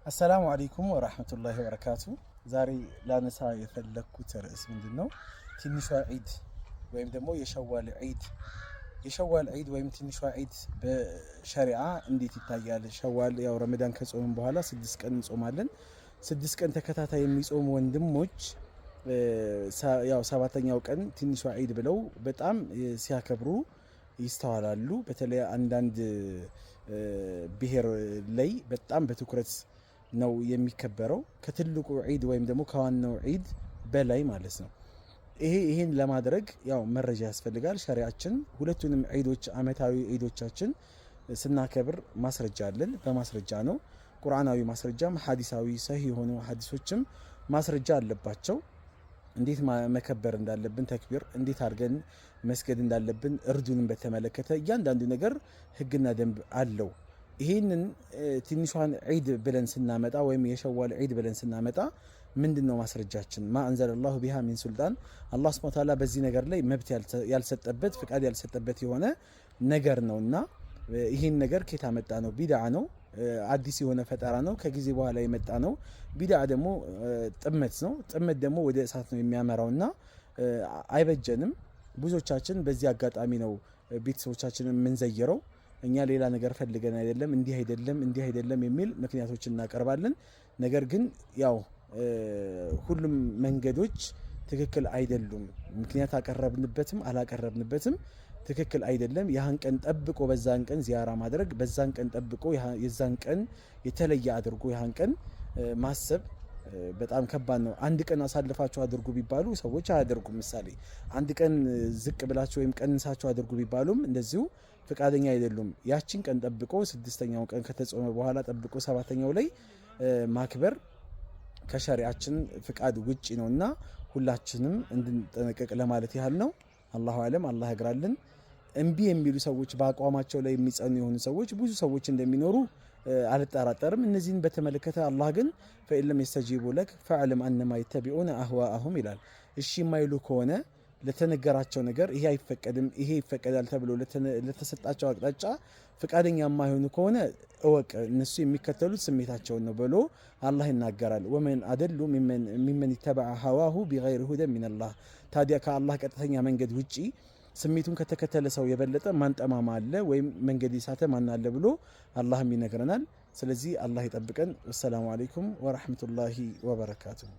السلام عليكم ورحمة الله وبركاته. زاري لا نسا يفلكوت رئيس من دنو تنشوا عيد ويم دمو يشوال عيد ويم تنشوا عيد بشريعة اندي تتايال شوال يا رمضان كصوم بحالا 6 ቀን እንጾማለን 6 ቀን ተከታታይ የሚጾሙ ወንድሞች ያው ሰባተኛው ቀን ትንሿ ዒድ ብለው በጣም ሲያከብሩ ይስተዋላሉ። በተለይ አንዳንድ ብሔር ላይ በጣም በትኩረት ነው የሚከበረው ከትልቁ ዒድ ወይም ደግሞ ከዋናው ዒድ በላይ ማለት ነው። ይሄን ለማድረግ ያው መረጃ ያስፈልጋል። ሸሪዓችን ሁለቱንም ዒዶች አመታዊ ዒዶቻችን ስናከብር ማስረጃ አለን። በማስረጃ ነው ቁርአናዊ ማስረጃም ሐዲሳዊ ሰሂህ የሆኑ ሐዲሶችም ማስረጃ አለባቸው። እንዴት መከበር እንዳለብን ተክቢር እንዴት አድርገን መስገድ እንዳለብን እርዱንም በተመለከተ እያንዳንዱ ነገር ህግና ደንብ አለው። ይሄንን ትንሿን ዒድ ብለን ስናመጣ ወይም የሸዋል ዒድ ብለን ስናመጣ ምንድነው ማስረጃችን? ማ አንዘለላሁ ቢሃ ሚን ሱልጣን አላህ ሱብሓነሁ ወተዓላ በዚህ ነገር ላይ መብት ያልሰጠበት ፍቃድ ያልሰጠበት የሆነ ነገር ነውና ይሄን ነገር ከየት አመጣ ነው? ቢድዓ ነው። አዲስ የሆነ ፈጠራ ነው። ከጊዜ በኋላ የመጣ ነው። ቢድዓ ደግሞ ጥመት ነው። ጥመት ደግሞ ወደ እሳት ነው የሚያመራውና አይበጀንም። ብዙዎቻችን በዚህ አጋጣሚ ነው ቤተሰቦቻችንን የምንዘይረው። እኛ ሌላ ነገር ፈልገን አይደለም፣ እንዲህ አይደለም የሚል ምክንያቶችን እናቀርባለን። ነገር ግን ያው ሁሉም መንገዶች ትክክል አይደሉም። ምክንያት አቀረብንበትም አላቀረብንበትም ትክክል አይደለም። ያን ቀን ጠብቆ በዛን ቀን ዚያራ ማድረግ በዛን ቀን ጠብቆ የዛን ቀን የተለየ አድርጎ ያን ቀን ማሰብ በጣም ከባድ ነው። አንድ ቀን አሳልፋችሁ አድርጉ ቢባሉ ሰዎች አያደርጉም። ምሳሌ አንድ ቀን ዝቅ ብላችሁ ወይም ቀንሳችሁ አድርጉ ቢባሉም እንደዚሁ ፍቃደኛ አይደሉም። ያችን ቀን ጠብቆ 6ኛው ቀን ከተጾመ በኋላ ጠብቆ 7ኛው ላይ ማክበር ከሸሪዓችን ፍቃድ ውጪ ነውና ሁላችንም እንድንጠነቀቅ ለማለት ያህል ነው። አላሁ አለም። አላህ ያግራልን። እምቢ የሚሉ ሰዎች በአቋማቸው ላይ የሚጸኑ የሆኑ ሰዎች ብዙ ሰዎች እንደሚኖሩ አልጠራጠርም። እነዚህን በተመለከተ አላህ ግን ፈኢለም የስተጂቡ ለክ ፈዕለም አነማ ይተቢዑነ አህዋአሁም ይላል። እሺ የማይሉ ከሆነ ለተነገራቸው ነገር ይሄ አይፈቀድም ይሄ ይፈቀዳል ተብሎ ለተሰጣቸው አቅጣጫ ፍቃደኛ የማይሆኑ ከሆነ እወቅ እነሱ የሚከተሉት ስሜታቸውን ነው ብሎ አላህ ይናገራል። ወመን አደሉ ሚመን ይተበዐ ሀዋሁ ቢገይሪ ሁደን ሚነላህ። ታዲያ ከአላህ ቀጥተኛ መንገድ ውጪ ስሜቱን ከተከተለ ሰው የበለጠ ማንጠማማ አለ ወይም መንገድ ይሳተ ማን አለ ብሎ አላህም ይነግረናል። ስለዚህ አላህ ይጠብቀን። ወሰላሙ አለይኩም ወራህመቱላሂ ወበረካቱሁ።